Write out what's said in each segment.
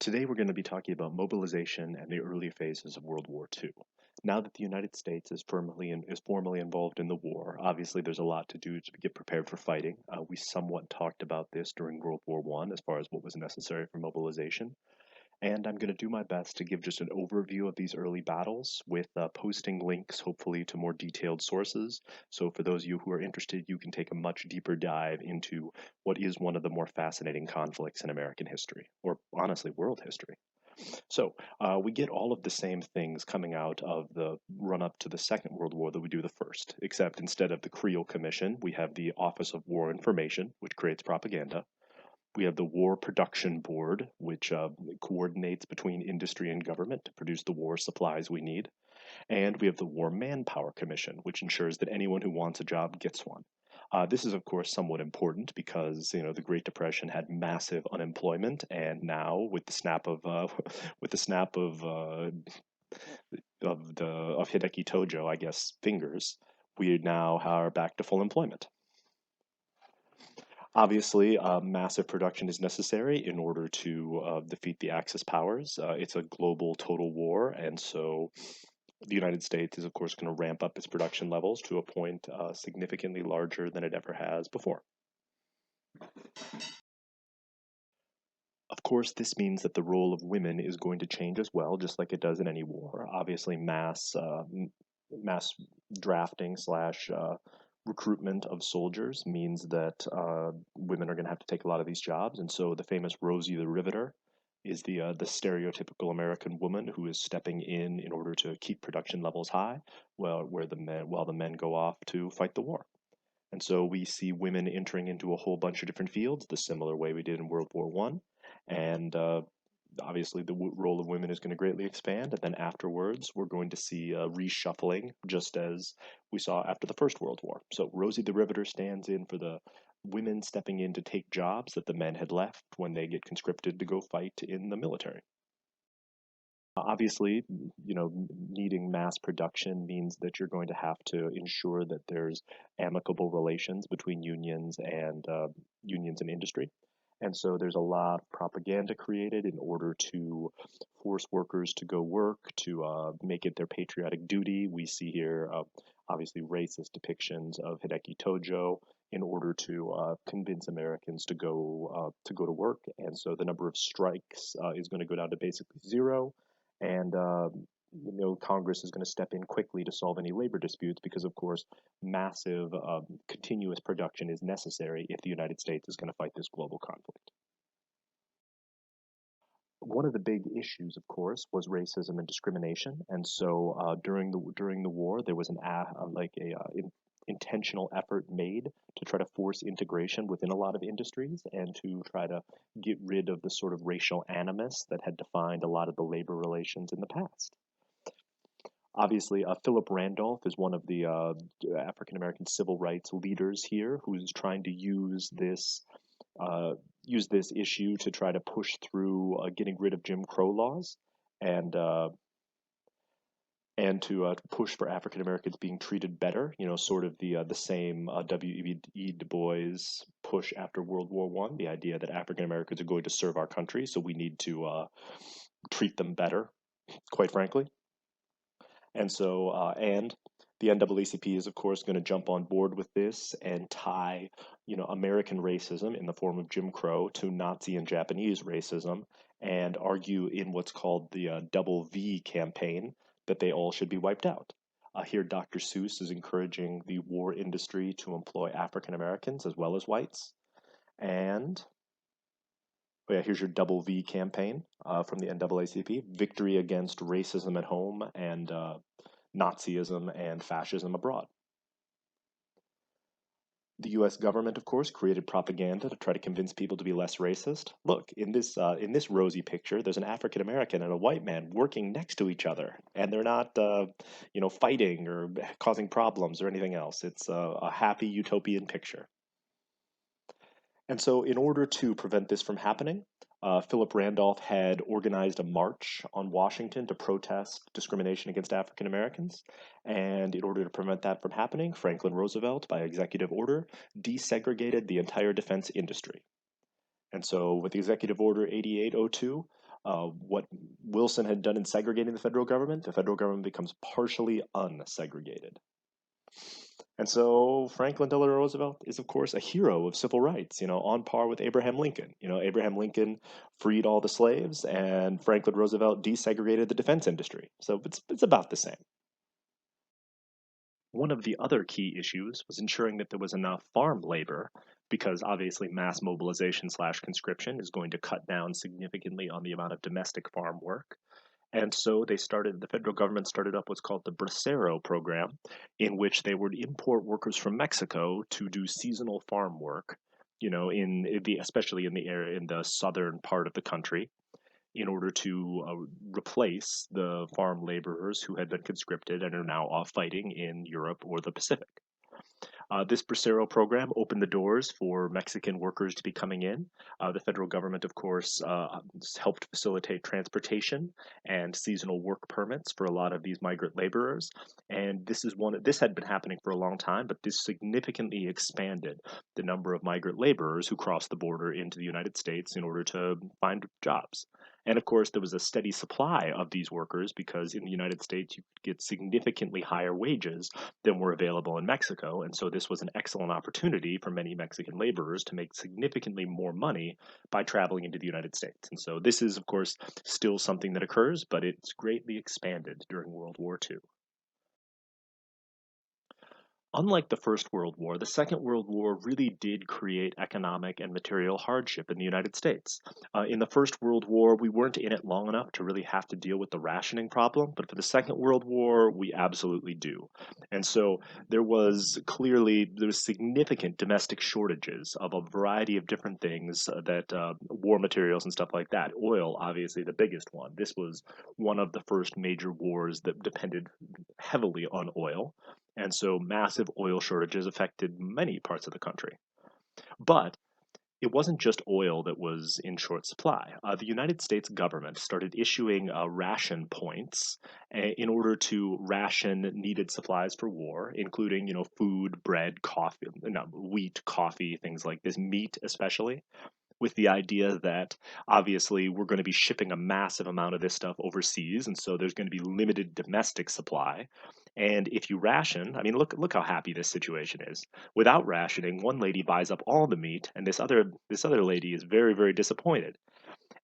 Today we're going to be talking about mobilization and the early phases of World War II. Now that the United States is formally involved in the war, obviously there's a lot to do to get prepared for fighting. We somewhat talked about this during World War I as far as what was necessary for mobilization. And I'm going to do my best to give just an overview of these early battles with posting links, hopefully, to more detailed sources. So, for those of you who are interested, you can take a much deeper dive into what is one of the more fascinating conflicts in American history, or honestly, world history. So, we get all of the same things coming out of the run up to the Second World War that we do the first, except instead of the Creel Commission, we have the Office of War Information, which creates propaganda. We have the War Production Board, which coordinates between industry and government to produce the war supplies we need. And we have the War Manpower Commission, which ensures that anyone who wants a job gets one. This is, of course, somewhat important because the Great Depression had massive unemployment, and now with the snap of with the snap of Hideki Tojo, I guess, fingers, we now are back to full employment. Obviously, massive production is necessary in order to defeat the Axis powers. It's a global total war, and so the United States is, of course, going to ramp up its production levels to a point significantly larger than it ever has before. Of course, this means that the role of women is going to change as well, just like it does in any war. Obviously, mass drafting slash recruitment of soldiers means that women are going to have to take a lot of these jobs, and so the famous Rosie the Riveter is the stereotypical American woman who is stepping in order to keep production levels high, while the men go off to fight the war. And so we see women entering into a whole bunch of different fields, the similar way we did in World War One, and obviously the role of women is going to greatly expand. And then afterwards, we're going to see a reshuffling, just as we saw after the First World War. So Rosie the Riveter stands in for the women stepping in to take jobs that the men had left when they get conscripted to go fight in the military. Obviously, needing mass production means that you're going to have to ensure that there's amicable relations between unions and industry. And so there's a lot of propaganda created in order to force workers to go work, to make it their patriotic duty. We see here, obviously, racist depictions of Hideki Tojo in order to convince Americans to go to work. And so the number of strikes is going to go down to basically zero, and Congress is going to step in quickly to solve any labor disputes because, of course, massive continuous production is necessary if the United States is going to fight this global conflict. One of the big issues, of course, was racism and discrimination, and so during the war, there was intentional effort made to try to force integration within a lot of industries and to try to get rid of the sort of racial animus that had defined a lot of the labor relations in the past. Obviously, Philip Randolph is one of the African American civil rights leaders here, who's trying to uh, use this issue to try to push through getting rid of Jim Crow laws and uh, and to push for African Americans being treated better. Sort of the same W.E. Du Bois push after World War One, the idea that African Americans are going to serve our country, so we need to treat them better, quite frankly. And the NAACP is, of course, going to jump on board with this and tie, American racism in the form of Jim Crow to Nazi and Japanese racism, and argue in what's called the Double V campaign that they all should be wiped out. Here, Dr. Seuss is encouraging the war industry to employ African Americans as well as whites. And oh yeah, here's your Double V campaign from the NAACP: victory against racism at home and Nazism and fascism abroad. The U.S. government, of course, created propaganda to try to convince people to be less racist. Look, in this rosy picture, there's an African American and a white man working next to each other, and they're not, fighting or causing problems or anything else. It's a happy utopian picture. And so, in order to prevent this from happening, Philip Randolph had organized a march on Washington to protest discrimination against African Americans. And in order to prevent that from happening, Franklin Roosevelt, by executive order, desegregated the entire defense industry. And so, with Executive Order 8802, what Wilson had done in segregating the federal government becomes partially unsegregated. And so Franklin Delano Roosevelt is, of course, a hero of civil rights, on par with Abraham Lincoln. Abraham Lincoln freed all the slaves, and Franklin Roosevelt desegregated the defense industry. So it's about the same. One of the other key issues was ensuring that there was enough farm labor, because obviously mass mobilization slash conscription is going to cut down significantly on the amount of domestic farm work. And so the federal government started up what's called the Bracero program, in which they would import workers from Mexico to do seasonal farm work, especially in the area in the southern part of the country, in order to replace the farm laborers who had been conscripted and are now off fighting in Europe or the Pacific. This Bracero program opened the doors for Mexican workers to be coming in. The federal government, of course, helped facilitate transportation and seasonal work permits for a lot of these migrant laborers. And this had been happening for a long time, but this significantly expanded the number of migrant laborers who crossed the border into the United States in order to find jobs. And of course, there was a steady supply of these workers because in the United States, you could get significantly higher wages than were available in Mexico. And so this was an excellent opportunity for many Mexican laborers to make significantly more money by traveling into the United States. And so this is, of course, still something that occurs, but it's greatly expanded during World War II. Unlike the First World War, the Second World War really did create economic and material hardship in the United States. In the First World War, we weren't in it long enough to really have to deal with the rationing problem, but for the Second World War, we absolutely do. And so there was significant domestic shortages of a variety of different things that war materials and stuff like that. Oil, obviously, the biggest one. This was one of the first major wars that depended heavily on oil. And so massive oil shortages affected many parts of the country. But it wasn't just oil that was in short supply. The United States government started issuing ration points in order to ration needed supplies for war, including, food, bread, coffee, no, wheat, coffee, things like this, meat especially, with the idea that obviously we're going to be shipping a massive amount of this stuff overseas, and so there's going to be limited domestic supply. And if you ration, I mean, look how happy this situation is. Without rationing, one lady buys up all the meat, and this other lady is very, very disappointed.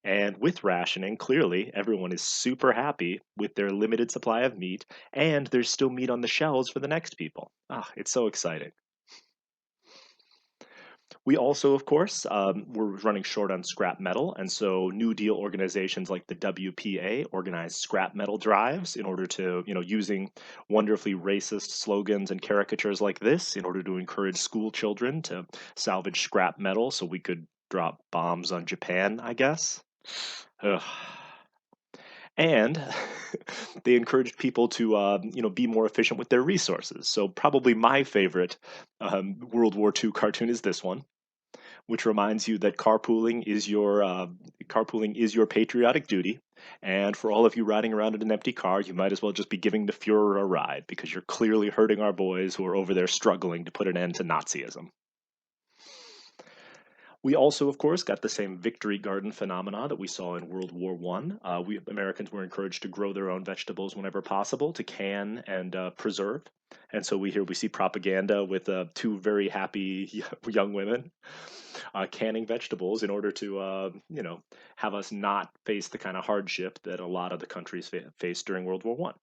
And with rationing, clearly everyone is super happy with their limited supply of meat, and there's still meat on the shelves for the next people. Ah, it's so exciting. We also, of course, were running short on scrap metal, and so New Deal organizations like the WPA organized scrap metal drives in order to, using wonderfully racist slogans and caricatures like this in order to encourage school children to salvage scrap metal so we could drop bombs on Japan, I guess. Ugh. And they encouraged people to, be more efficient with their resources. So probably my favorite World War II cartoon is this one, which reminds you that carpooling is your patriotic duty. And for all of you riding around in an empty car, you might as well just be giving the Fuhrer a ride because you're clearly hurting our boys who are over there struggling to put an end to Nazism. We also, of course, got the same victory garden phenomena that we saw in World War One. We Americans were encouraged to grow their own vegetables whenever possible, to can and preserve. And so we see propaganda with two very happy young women canning vegetables in order to, have us not face the kind of hardship that a lot of the countries faced during World War One.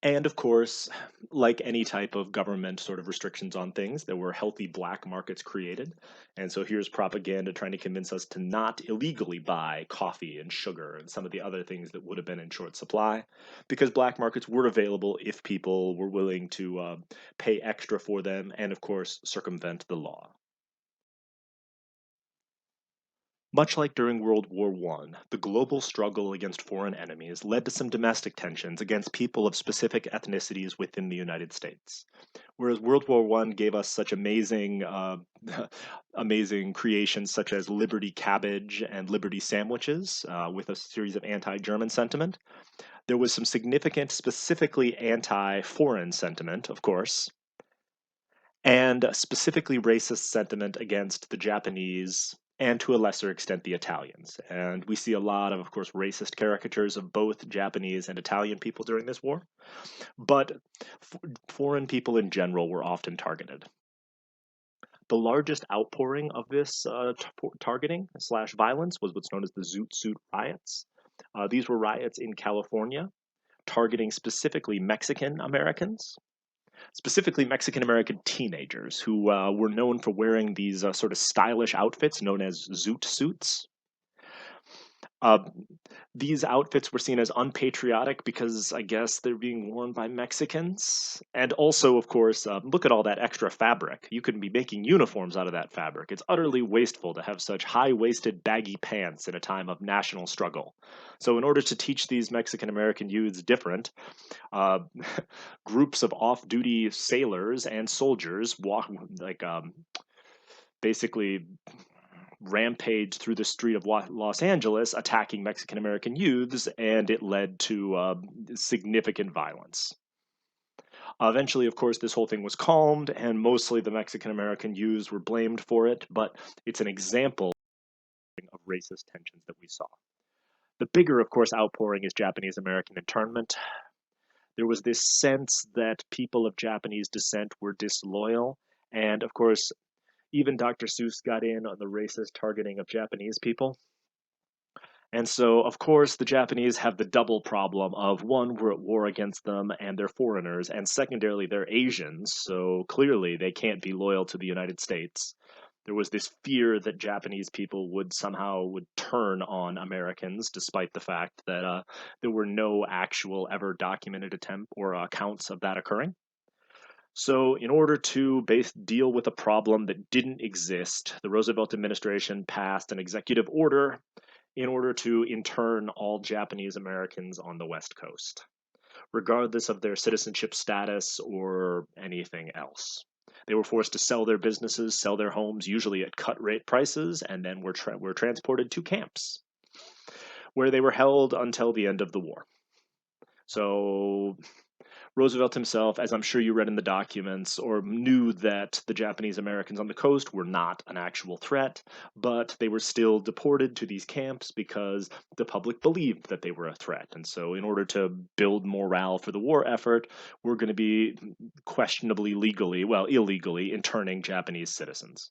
And of course, like any type of government sort of restrictions on things, there were healthy black markets created. And so here's propaganda trying to convince us to not illegally buy coffee and sugar and some of the other things that would have been in short supply, because black markets were available if people were willing to pay extra for them and, of course, circumvent the law. Much like during World War One, the global struggle against foreign enemies led to some domestic tensions against people of specific ethnicities within the United States. Whereas World War One gave us such amazing, amazing creations such as Liberty Cabbage and Liberty Sandwiches, with a series of anti-German sentiment, there was some significant, specifically anti-foreign sentiment, of course, and specifically racist sentiment against the Japanese and to a lesser extent the Italians. And we see a lot of course, racist caricatures of both Japanese and Italian people during this war. But foreign people in general were often targeted. The largest outpouring of this targeting slash violence was what's known as the Zoot riots. These were riots in California targeting specifically Mexican Americans, specifically Mexican American teenagers who were known for wearing these sort of stylish outfits known as Zoot suits. Uh, these outfits were seen as unpatriotic because I guess they're being worn by Mexicans. And also, of course, look at all that extra fabric. You could be making uniforms out of that fabric. It's utterly wasteful to have such high waisted, baggy pants in a time of national struggle. So, in order to teach these Mexican American youths different, uh, groups of off duty sailors and soldiers walk, like, basically rampaged through the street of Los Angeles, attacking Mexican American youths, and it led to significant violence. Eventually, of course, this whole thing was calmed, and mostly the Mexican American youths were blamed for it, but it's an example of racist tensions that we saw. The bigger, of course, outpouring is Japanese American internment. There was this sense that people of Japanese descent were disloyal, and of course, even Dr. Seuss got in on the racist targeting of Japanese people. And so, of course, the Japanese have the double problem of one, we're at war against them and they're foreigners, and secondarily, they're Asians, so clearly they can't be loyal to the United States. There was this fear that Japanese people would turn on Americans, despite the fact that there were no actual ever documented attempt or accounts of that occurring. So, in order to deal with a problem that didn't exist, the Roosevelt administration passed an executive order in order to intern all Japanese Americans on the West Coast, regardless of their citizenship status or anything else. They were forced to sell their businesses, sell their homes, usually at cut rate prices, and then were transported to camps where they were held until the end of the war. So Roosevelt himself, as I'm sure you read in the documents, or knew that the Japanese Americans on the coast were not an actual threat, but they were still deported to these camps because the public believed that they were a threat. And so, in order to build morale for the war effort, we're going to be questionably legally, well, illegally, interning Japanese citizens.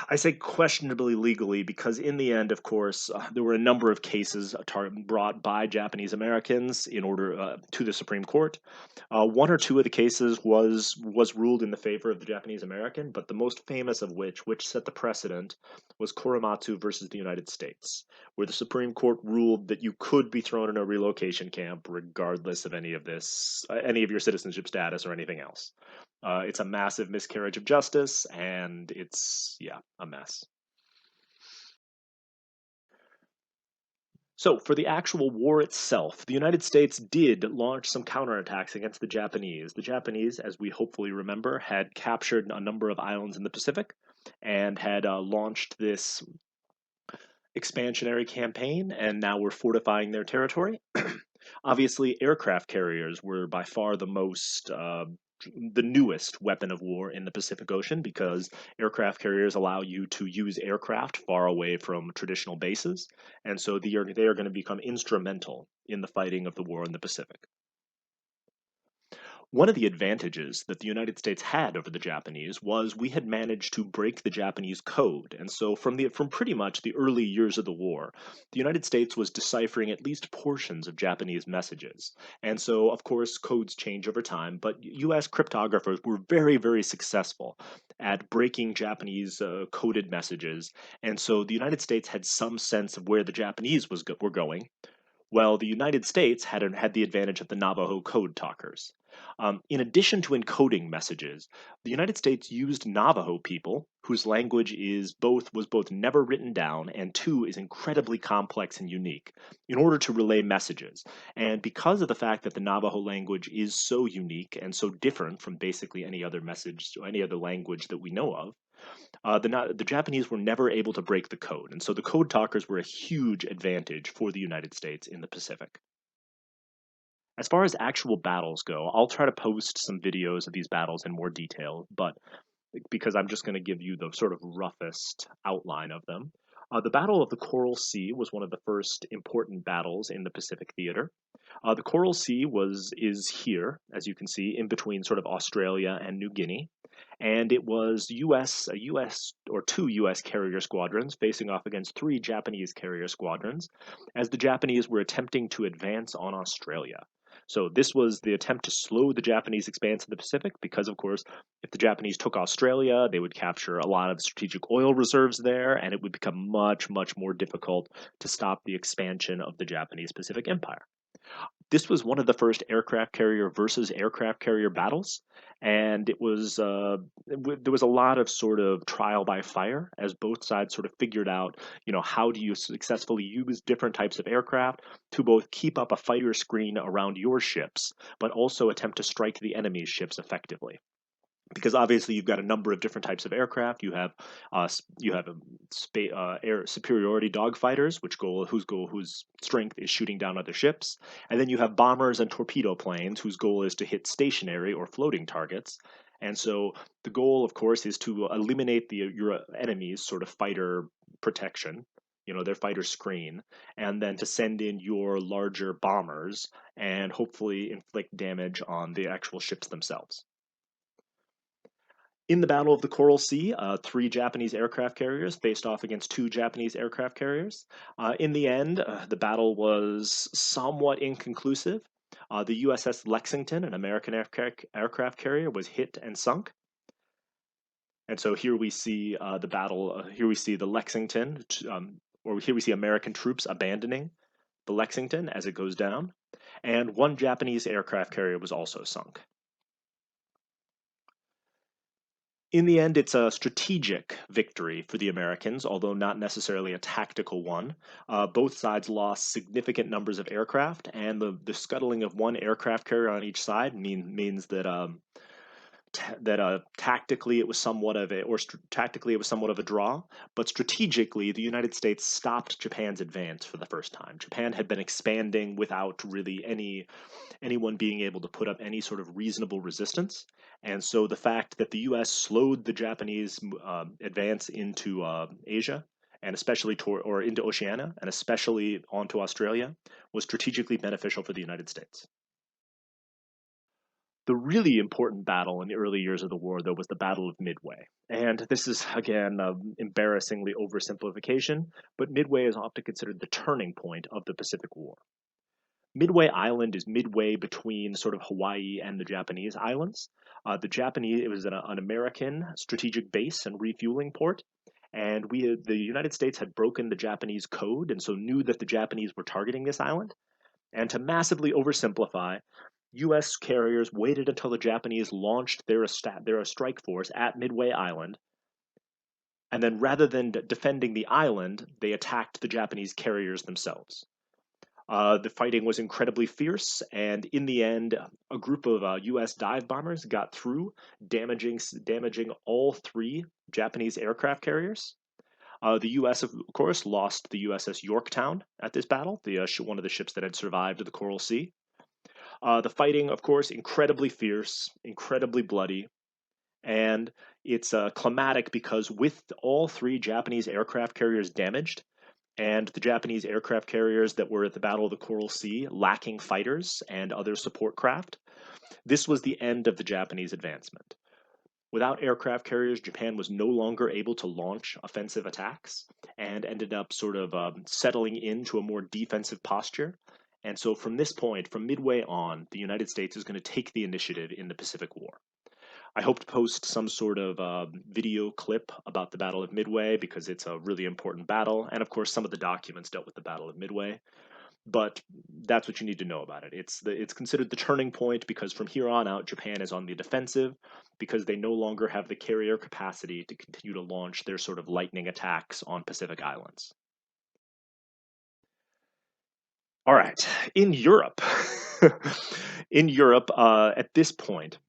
I say questionably legally because, in the end, of course, there were a number of cases brought by Japanese Americans in order to the Supreme Court. One or two of the cases was ruled in the favor of the Japanese American, but the most famous of which set the precedent, was Korematsu versus the United States, where the Supreme Court ruled that you could be thrown in a relocation camp regardless of any of your citizenship status or anything else. It's a massive miscarriage of justice, and it's, yeah, a mess. So, for the actual war itself, the United States did launch some counterattacks against the Japanese. The Japanese, as we hopefully remember, had captured a number of islands in the Pacific and had launched this expansionary campaign, and now were fortifying their territory. Obviously, aircraft carriers were by far the newest weapon of war in the Pacific Ocean because aircraft carriers allow you to use aircraft far away from traditional bases, and so they are going to become instrumental in the fighting of the war in the Pacific. One of the advantages that the United States had over the Japanese was we had managed to break the Japanese code. And so from pretty much the early years of the war, the United States was deciphering at least portions of Japanese messages. And so, of course, codes change over time, but US cryptographers were very, very successful at breaking Japanese coded messages. And so the United States had some sense of where the Japanese were going. Well, the United States had the advantage of the Navajo code talkers. In addition to encoding messages, the United States used Navajo people, whose language was both never written down and two is incredibly complex and unique, in order to relay messages. And because of the fact that the Navajo language is so unique and so different from basically any other message or any other language that we know of, the Japanese were never able to break the code, and so the code talkers were a huge advantage for the United States in the Pacific. As far as actual battles go, I'll try to post some videos of these battles in more detail, but because I'm just going to give you the sort of roughest outline of them. The Battle of the Coral Sea was one of the first important battles in the Pacific theater. The Coral Sea is here, as you can see, in between sort of Australia and New Guinea, and it was a U.S. or two U.S. carrier squadrons facing off against three Japanese carrier squadrons, as the Japanese were attempting to advance on Australia. So this was the attempt to slow the Japanese expanse in the Pacific because, of course, if the Japanese took Australia, they would capture a lot of strategic oil reserves there, and it would become much, much more difficult to stop the expansion of the Japanese Pacific Empire. This was one of the first aircraft carrier versus aircraft carrier battles, and there was a lot of sort of trial by fire as both sides sort of figured out, how do you successfully use different types of aircraft to both keep up a fighter screen around your ships, but also attempt to strike the enemy's ships effectively, because obviously you've got a number of different types of aircraft. You have air superiority dogfighters, whose strength is shooting down other ships, and then you have bombers and torpedo planes whose goal is to hit stationary or floating targets. And so the goal, of course, is to eliminate your enemy's sort of fighter protection, their fighter screen, and then to send in your larger bombers and hopefully inflict damage on the actual ships themselves. In the Battle of the Coral Sea, three Japanese aircraft carriers faced off against two Japanese aircraft carriers. In the end, the battle was somewhat inconclusive. The USS Lexington, an American aircraft carrier, was hit and sunk. And so here we see the battle. Here we see the Lexington, or here we see American troops abandoning the Lexington as it goes down. And one Japanese aircraft carrier was also sunk. In the end, it's a strategic victory for the Americans, although not necessarily a tactical one. Both sides lost significant numbers of aircraft, and the scuttling of one aircraft carrier on each side means that tactically it was somewhat of a draw, but strategically the United States stopped Japan's advance for the first time. Japan had been expanding without really anyone being able to put up any sort of reasonable resistance, and so the fact that the U.S. slowed the Japanese advance into Asia, and especially into Oceania, and especially onto Australia, was strategically beneficial for the United States. The really important battle in the early years of the war, though, was the Battle of Midway. And this is, again, embarrassingly oversimplification, but Midway is often considered the turning point of the Pacific War. Midway Island is midway between sort of Hawaii and the Japanese islands. It was an American strategic base and refueling port, and the United States had broken the Japanese code, and so knew that the Japanese were targeting this island. And to massively oversimplify, U.S. carriers waited until the Japanese launched their strike force at Midway Island, and then rather than defending the island, they attacked the Japanese carriers themselves. The fighting was incredibly fierce, and in the end, a group of U.S. dive bombers got through, damaging all three Japanese aircraft carriers. The U.S., of course, lost the USS Yorktown at this battle, one of the ships that had survived the Coral Sea. The fighting, of course, incredibly fierce, incredibly bloody, and it's climatic because with all three Japanese aircraft carriers damaged, and the Japanese aircraft carriers that were at the Battle of the Coral Sea lacking fighters and other support craft, this was the end of the Japanese advancement. Without aircraft carriers, Japan was no longer able to launch offensive attacks and ended up sort of settling into a more defensive posture. And so from this point, from Midway on, the United States is going to take the initiative in the Pacific War. I hope to post some sort of video clip about the Battle of Midway because it's a really important battle, and of course some of the documents dealt with the Battle of Midway. But that's what you need to know about it. It's considered the turning point because from here on out, Japan is on the defensive because they no longer have the carrier capacity to continue to launch their sort of lightning attacks on Pacific islands. All right, in Europe, at this point,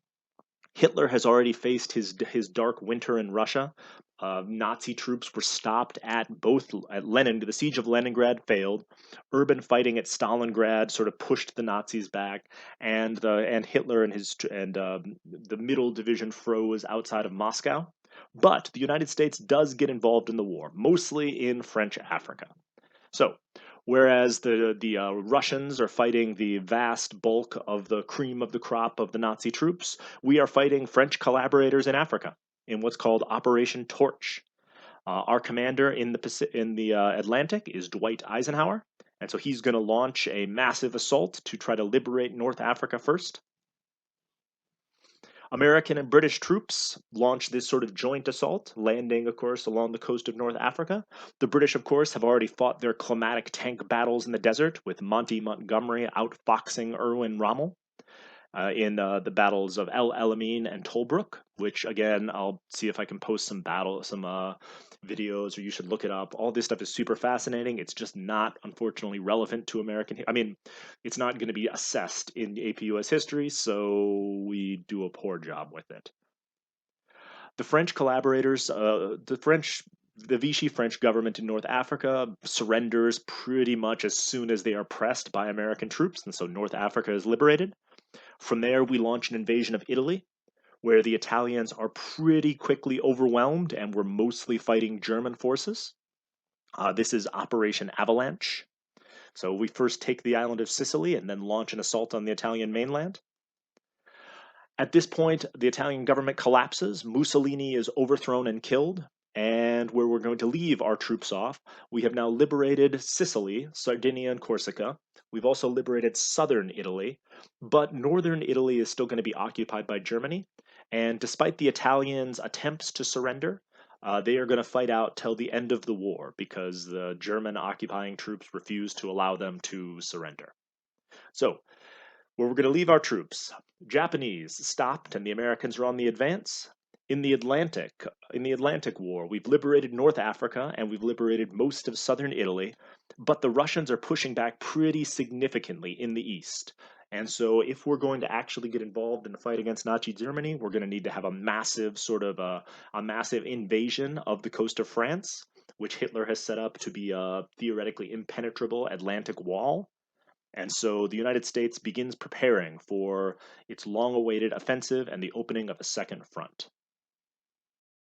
Hitler has already faced his dark winter in Russia. Nazi troops were stopped at the siege of Leningrad failed. Urban fighting at Stalingrad sort of pushed the Nazis back, and Hitler and the Middle Division froze outside of Moscow. But the United States does get involved in the war, mostly in French Africa. So, whereas the Russians are fighting the vast bulk of the cream of the crop of the Nazi troops, we are fighting French collaborators in Africa in what's called Operation Torch. Our commander in the Atlantic is Dwight Eisenhower, and so he's going to launch a massive assault to try to liberate North Africa first. American and British troops launched this sort of joint assault, landing, of course, along the coast of North Africa. The British, of course, have already fought their climatic tank battles in the desert, with Monty Montgomery outfoxing Erwin Rommel in the battles of El Alamein and Tobruk, which again I'll see if I can post some videos, or you should look it up. All this stuff is super fascinating. It's just not, unfortunately, relevant to American. I mean, it's not going to be assessed in AP US history, so we do a poor job with it. The French collaborators, the Vichy French government in North Africa surrenders pretty much as soon as they are pressed by American troops, and so North Africa is liberated. From there, we launch an invasion of Italy, where the Italians are pretty quickly overwhelmed and we're mostly fighting German forces. This is Operation Avalanche. So we first take the island of Sicily and then launch an assault on the Italian mainland. At this point, the Italian government collapses, Mussolini is overthrown and killed, and where we're going to leave our troops off, we have now liberated Sicily, Sardinia, and Corsica. We've also liberated southern Italy, but northern Italy is still going to be occupied by Germany. And despite the Italians' attempts to surrender, they are going to fight out till the end of the war because the German occupying troops refuse to allow them to surrender. So, where we're going to leave our troops, Japanese stopped and the Americans are on the advance. In the Atlantic War, we've liberated North Africa and we've liberated most of southern Italy, but the Russians are pushing back pretty significantly in the east. And so if we're going to actually get involved in the fight against Nazi Germany, we're going to need to have a massive a massive invasion of the coast of France, which Hitler has set up to be a theoretically impenetrable Atlantic wall. And so the United States begins preparing for its long awaited offensive and the opening of a second front.